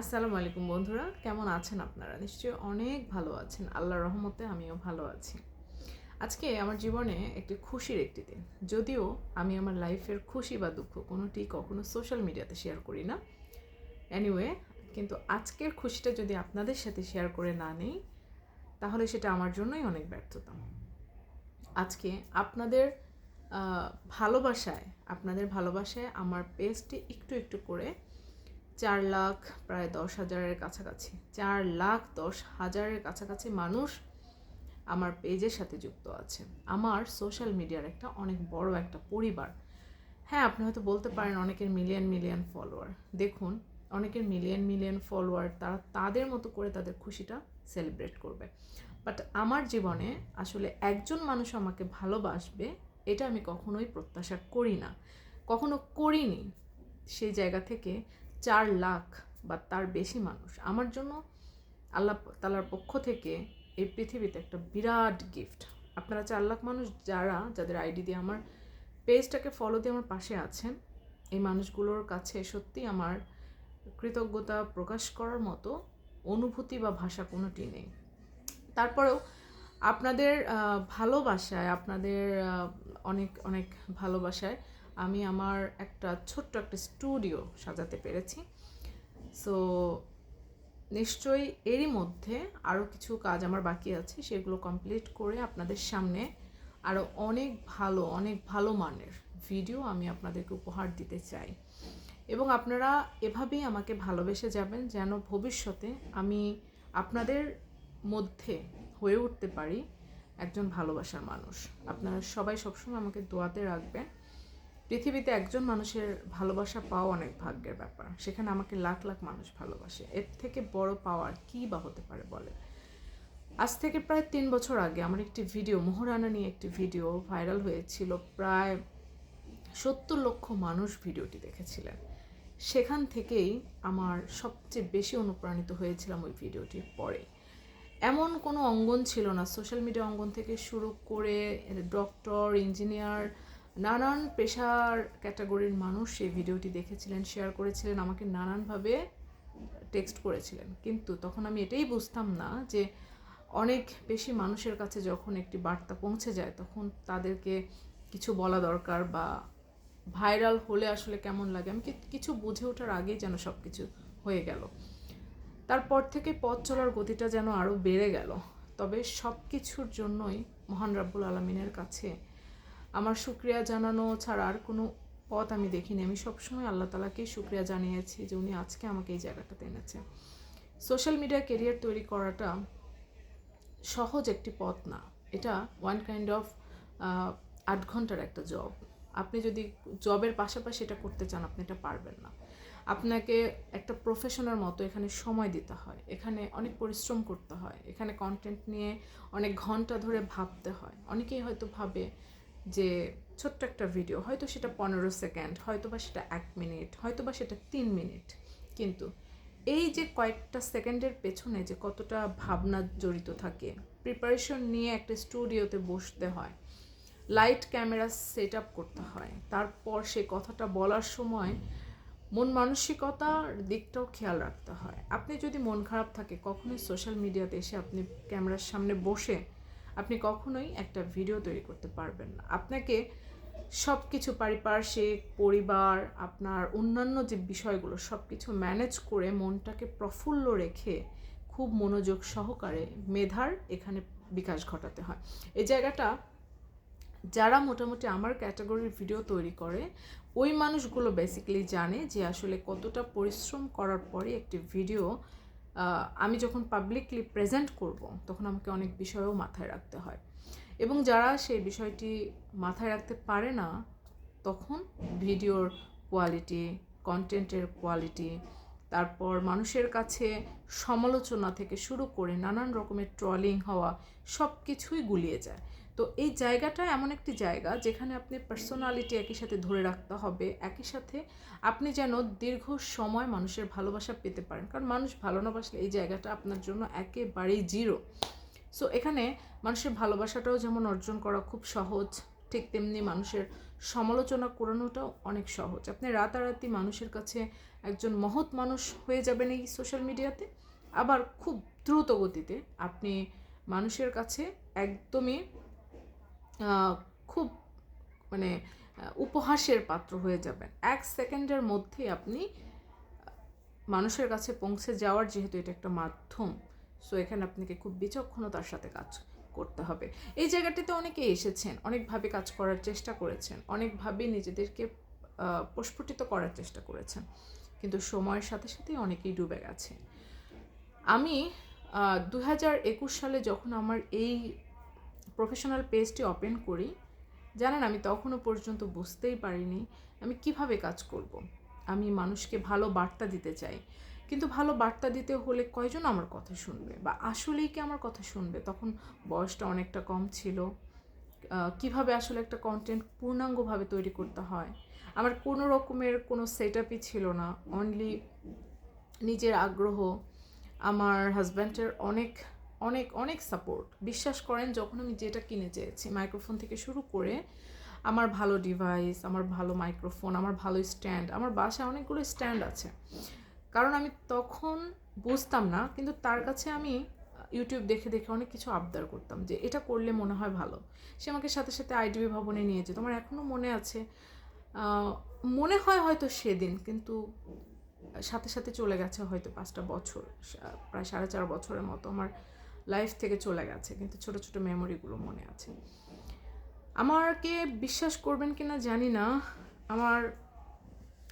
আসসালামু আলাইকুম বন্ধুরা, কেমন আছেন আপনারা? নিশ্চয়ই অনেক ভালো আছেন। আল্লাহর রহমতে আমিও ভালো আছি। আজকে আমার জীবনে একটি খুশির একটি দিন। যদিও আমি আমার লাইফের খুশি বা দুঃখ কোনোটি কখনো সোশ্যাল মিডিয়াতে শেয়ার করি না। এনিওয়ে, কিন্তু আজকের খুশিটা যদি আপনাদের সাথে শেয়ার করে না নেই, তাহলে সেটা আমার জন্যই অনেক ব্যর্থতা। আজকে আপনাদের আহ, ভালোবাসায় আমার পেজটি একটু একটু করে 4 লাখ, প্রায় 10,000-এর কাছাকাছি, 4,10,000-এর কাছাকাছি মানুষ আমার পেজের সাথে যুক্ত আছে। আমার সোশ্যাল মিডিয়ার একটা অনেক বড় একটা পরিবার। হ্যাঁ, আপনি হয়তো বলতে পারেন অনেকের মিলিয়ন মিলিয়ন ফলোয়ার। দেখুন, অনেকের মিলিয়ন মিলিয়ন ফলোয়ার, তারা তাদের মতো করে তাদের খুশিটা সেলিব্রেট করবে। বাট আমার জীবনে আসলে একজন মানুষ আমাকে ভালোবাসবে, এটা আমি কখনোই প্রত্যাশা করি না, কখনো করিনি। সেই জায়গা থেকে 4 লাখ বা তার বেশি মানুষ আমার জন্য আল্লাহ তাআলার পক্ষ থেকে এই পৃথিবীতে একটা বিরাট গিফট। আপনারা 4 লাখ মানুষ যাদের আইডি দিয়ে আমার পেজটাকে ফলো দিয়ে আমার পাশে আছেন, এই মানুষগুলোর কাছে সত্যি আমার কৃতজ্ঞতা প্রকাশ করার মতো অনুভূতি বা ভাষা কোনোটি নেই। তারপরেও আপনাদের ভালোবাসায়, আপনাদের অনেক অনেক ভালোবাসায় আমি আমার একটা ছোট্ট একটা স্টুডিও সাজাতে পেরেছি। সো নিশ্চয়ই এরই মধ্যে আরও কিছু কাজ আমার বাকি আছে, সেগুলো কমপ্লিট করে আপনাদের সামনে আরও অনেক ভালো মানের ভিডিও আমি আপনাদেরকে উপহার দিতে চাই। এবং আপনারা এভাবেই আমাকে ভালোবেসে যাবেন, যেন ভবিষ্যতে আমি আপনাদের মধ্যে হয়ে উঠতে পারি একজন ভালোবাসার মানুষ। আপনারা সবাই সবসময় আমাকে দোয়াতে রাখবেন। পৃথিবীতে একজন মানুষের ভালোবাসা পাওয়া অনেক ভাগ্যের ব্যাপার, সেখানে আমাকে লাখ লাখ মানুষ ভালোবাসে। এর থেকে বড় পাওয়ার কী বা হতে পারে বলে। আজ থেকে প্রায় 3 বছর আগে আমার একটি ভিডিও, মোহরানা নিয়ে একটি ভিডিও ভাইরাল হয়েছিল। প্রায় 70 লক্ষ মানুষ ভিডিওটি দেখেছিলেন। সেখান থেকেই আমার সবচেয়ে বেশি অনুপ্রাণিত হয়েছিলাম ওই ভিডিওটির পরে। এমন কোনো অঙ্গন ছিল না, সোশ্যাল মিডিয়া অঙ্গন থেকে শুরু করে ডক্টর, ইঞ্জিনিয়ার, নানান পেশার ক্যাটাগরির মানুষ সেই ভিডিওটি দেখেছিলেন, শেয়ার করেছিলেন, আমাকে নানানভাবে টেক্সট করেছিলেন। কিন্তু তখন আমি এটাই বুঝতাম না যে অনেক বেশি মানুষের কাছে যখন একটি বার্তা পৌঁছে যায়, তখন তাদেরকে কিছু বলা দরকার, বা ভাইরাল হলে আসলে কেমন লাগে। আমি কিছু বুঝে ওঠার আগেই যেন সব কিছু হয়ে গেল। তারপর থেকে পথ চলার গতিটা যেন আরও বেড়ে গেল। তবে সব কিছুর জন্যই মহান রাব্বুল আলামিনের কাছে আমার শুকরিয়া জানানো ছাড়া আর কোনো পথ আমি দেখিনি। আমি সবসময় আল্লাহ তাআলাকেই শুকরিয়া জানিয়েছি যে উনি আজকে আমাকে এই জায়গাটাতে এনেছে। সোশ্যাল মিডিয়া কেরিয়ার তৈরি করাটা সহজ একটি পথ না। এটা ওয়ান কাইন্ড অফ 8 ঘন্টার একটা জব। আপনি যদি জবের পাশাপাশি এটা করতে চান, আপনি এটা পারবেন না। আপনাকে একটা প্রফেশনের মতো এখানে সময় দিতে হয়, এখানে অনেক পরিশ্রম করতে হয়, এখানে কন্টেন্ট নিয়ে অনেক ঘন্টা ধরে ভাবতে হয়। অনেকেই হয়তো ভাবে যে ছোট্ট একটা ভিডিও, হয়তো সেটা 15 সেকেন্ড, হয়তো বা সেটা 1 মিনিট, হয়তো বা সেটা 3 মিনিট, কিন্তু এই যে কয়েকটা সেকেন্ডের পেছনে যে কতটা ভাবনা জড়িত থাকে, প্রিপারেশন নিয়ে একটা স্টুডিওতে বসতে হয়, লাইট ক্যামেরা সেট আপ করতে হয়, তারপর সে কথাটা বলার সময় মন মানসিকতার দিকটাও খেয়াল রাখতে হয়। আপনি যদি মন খারাপ থাকে, কখনোই সোশ্যাল মিডিয়াতে এসে আপনি ক্যামেরার সামনে বসে আপনি কখনোই একটা ভিডিও তৈরি করতে পারবেন না। আপনাকে সব কিছু, পারিপার্শ্বিক, পরিবার, আপনার অন্যান্য যে বিষয়গুলো সব কিছু ম্যানেজ করে মনটাকে প্রফুল্ল রেখে খুব মনোযোগ সহকারে মেধার এখানে বিকাশ ঘটাতে হয়। এই জায়গাটা যারা মোটামুটি আমার ক্যাটাগরির ভিডিও তৈরি করে, ওই মানুষগুলো বেসিক্যালি জানে যে আসলে কতটা পরিশ্রম করার পরে একটি ভিডিও আমি যখন পাবলিকলি প্রেজেন্ট করব, তখন আমাকে অনেক বিষয়ও মাথায় রাখতে হয়। এবং যারা সেই বিষয়টি মাথায় রাখতে পারে না, তখন ভিডিওর কোয়ালিটি, কন্টেন্টের কোয়ালিটি, তারপর মানুষের কাছে সমালোচনা থেকে শুরু করে নানান রকমের ট্রলিং হওয়া, সব কিছুই গুলিয়ে যায়। তো এই জায়গাটা এমন একটি জায়গা যেখানে আপনি পার্সোনালিটি একই সাথে ধরে রাখতে হবে, একই সাথে আপনি যেন দীর্ঘ সময় মানুষের ভালোবাসা পেতে পারেন। কারণ মানুষ ভালো না বাসলে এই জায়গাটা আপনার জন্য একেবারেই জিরো। সো এখানে মানুষের ভালোবাসাটাও যেমন অর্জন করা খুব সহজ, ঠিক তেমনি মানুষের সমালোচনা করানোটাও অনেক সহজ। আপনি রাতারাতি মানুষের কাছে একজন মহৎ মানুষ হয়ে যাবেন এই সোশ্যাল মিডিয়াতে, আবার খুব দ্রুত গতিতে আপনি মানুষের কাছে একদমই খুব মানে উপহাসের পাত্র হয়ে যাবেন। 1 সেকেন্ডের মধ্যে আপনি মানুষের কাছে পৌঁছে যাওয়ার, যেহেতু এটা একটা মাধ্যম, সো এখানে আপনাকে খুব বিচক্ষণতার সাথে কাজ করতে হবে। এই জায়গাটিতে অনেকেই এসেছেন, অনেকভাবে কাজ করার চেষ্টা করেছেন, অনেকভাবে নিজেদেরকে প্রস্ফুটিত করার চেষ্টা করেছেন, কিন্তু সময়ের সাথে সাথেই অনেকেই ডুবে গেছে। আমি 2021 সালে যখন আমার এই প্রফেশনাল পেজটি ওপেন করি, জানেন আমি তখনও পর্যন্ত বুঝতেই পারিনি আমি কিভাবে কাজ করব। আমি মানুষকে ভালো বার্তা দিতে চাই, কিন্তু ভালো বার্তা দিতে হলে কয়জন আমার কথা শুনবে, বা আসলেই কি আমার কথা শুনবে? তখন বয়সটা অনেকটা কম ছিল। কিভাবে আসলে একটা কন্টেন্ট পূর্ণাঙ্গভাবে তৈরি করতে হয়, আমার কোনো রকমের কোনো সেটআপই ছিল না। অনলি নিজের আগ্রহ, আমার হাজব্যান্ডের অনেক অনেক অনেক সাপোর্ট। বিশ্বাস করেন, যখন আমি যেটা কিনে চেয়েছি, মাইক্রোফোন থেকে শুরু করে আমার ভালো ডিভাইস, আমার ভালো মাইক্রোফোন, আমার ভালো স্ট্যান্ড, আমার বাসায় অনেকগুলো স্ট্যান্ড আছে, কারণ আমি তখন বুঝতাম না, কিন্তু তার কাছে আমি ইউটিউব দেখে দেখে অনেক কিছু আবদার করতাম যে এটা করলে মনে হয় ভালো। সে আমাকে সাথে সাথে আইডিবি ভবনে নিয়ে যেত। আমার এখনও মনে আছে, মনে হয় হয়তো সেদিন, কিন্তু সাথে সাথে চলে গেছে হয়তো 5টা বছর, প্রায় 4.5 বছরের মতো আমার লাইফ থেকে চলে গেছে, কিন্তু ছোট ছোট মেমোরিগুলো মনে আছে। আমাকে বিশ্বাস করবেন কিনা জানি না, আমার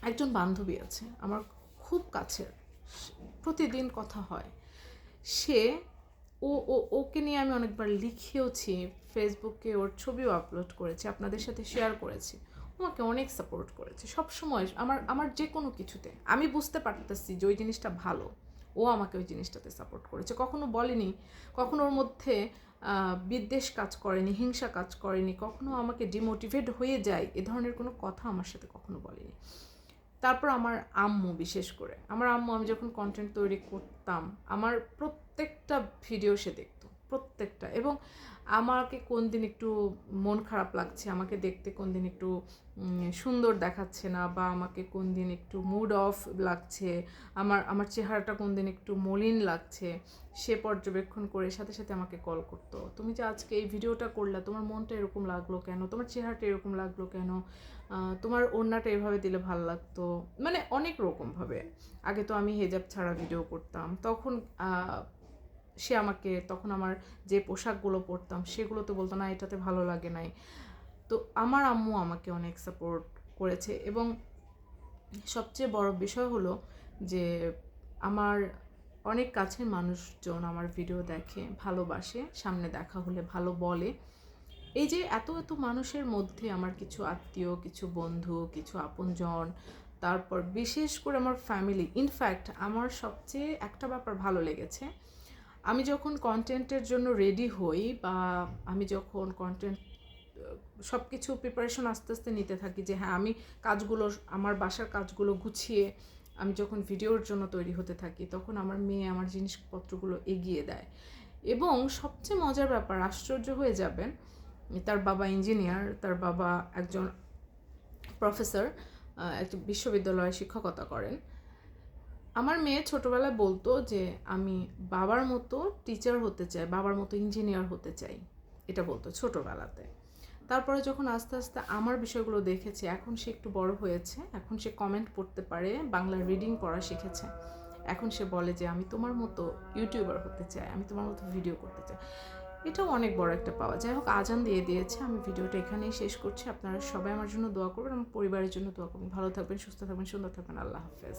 একজন বান্ধবী আছে, আমার খুব কাছের, প্রতিদিন কথা হয়। সে ওকে নিয়ে আমি অনেকবার লিখেওছি, ফেসবুকে ওর ছবিও আপলোড করেছি, আপনাদের সাথে শেয়ার করেছি। আমাকে অনেক সাপোর্ট করেছে সব সময়, আমার যে কোনো কিছুতে। আমি বুঝতে পারতেছি যে ওই জিনিসটা ভালো, ও আমাকে ওই জিনিসটাতে সাপোর্ট করেছে, কখনো বলেনি, কখনো ওর মধ্যে বিদ্বেষ কাজ করেনি, হিংসা কাজ করেনি, কখনো আমাকে ডিমোটিভেট হয়ে যায় এ ধরনের কোনো কথা আমার সাথে কখনো বলেনি। তারপর আমার আম্মু, বিশেষ করে আমার আম্মু, আমি যখন কন্টেন্ট তৈরি করতাম আমার প্রত্যেকটা ভিডিও সে দেখতো, প্রত্যেকটা। এবং আমাকে কোন দিন একটু মন খারাপ লাগছে, আমাকে দেখতে কোন দিন একটু সুন্দর দেখাচ্ছে না, বা আমাকে কোন দিন একটু মুড অফ লাগছে, আমার চেহারাটা কোন দিন একটু মলিন লাগছে, সে পর্যবেক্ষণ করে সাথে সাথে আমাকে কল করতো। তুমি যে আজকে এই ভিডিওটা করলে, তোমার মনটা এরকম লাগলো কেন, তোমার চেহারাটা এরকম লাগলো কেন, তোমার ওড়নাটা এভাবে দিলে ভালো লাগতো, মানে অনেক রকমভাবে। আগে তো আমি হেজাব ছাড়া ভিডিও করতাম, তখন সে আমাকে, তখন আমার যে পোশাকগুলো পরতাম সেগুলো তো বলতো না এটাতে ভালো লাগে নাই। তো আমার আম্মু আমাকে অনেক সাপোর্ট করেছে। এবং সবচেয়ে বড় বিষয় হলো যে আমার অনেক কাছের মানুষজন আমার ভিডিও দেখে, ভালোবাসে, সামনে দেখা হলে ভালো বলে। এই যে এত এত মানুষের মধ্যে আমার কিছু আত্মীয়, কিছু বন্ধু, কিছু আপনজন, তারপর বিশেষ করে আমার ফ্যামিলি। ইনফ্যাক্ট আমার সবচেয়ে একটা ব্যাপার ভালো লেগেছে, আমি যখন কন্টেন্টের জন্য রেডি হই, বা আমি যখন কন্টেন্ট সব কিছু প্রিপারেশন আস্তে আস্তে নিতে থাকি, যে হ্যাঁ আমি কাজগুলো, আমার বাসার কাজগুলো গুছিয়ে আমি যখন ভিডিওর জন্য তৈরি হতে থাকি, তখন আমার মেয়ে আমার জিনিসপত্রগুলো এগিয়ে দেয়। এবং সবচেয়ে মজার ব্যাপার, আশ্চর্য হয়ে যাবেন, তার বাবা ইঞ্জিনিয়ার, তার বাবা একজন প্রফেসর, একটা বিশ্ববিদ্যালয়ে শিক্ষকতা করেন। আমার মেয়ে ছোটোবেলায় বলতো যে আমি বাবার মতো টিচার হতে চাই, বাবার মতো ইঞ্জিনিয়ার হতে চাই, এটা বলতো ছোটোবেলাতে। তারপরে যখন আস্তে আস্তে আমার বিষয়গুলো দেখেছে, এখন সে একটু বড় হয়েছে, এখন সে কমেন্ট পড়তে পারে, বাংলা রিডিং পড়া শিখেছে, এখন সে বলে যে আমি তোমার মতো ইউটিউবার হতে চাই, আমি তোমার মতো ভিডিও করতে চাই। এটাও অনেক বড় একটা পাওয়া। যাই হোক, আজান দিয়ে দিয়েছে, আমি ভিডিওটা এখানেই শেষ করছি। আপনারা সবাই আমার জন্য দোয়া করবেন, আমার পরিবারের জন্য দোয়া করবেন। ভালো থাকবেন, সুস্থ থাকবেন, সুন্দর থাকবেন। আল্লাহ হাফেজ।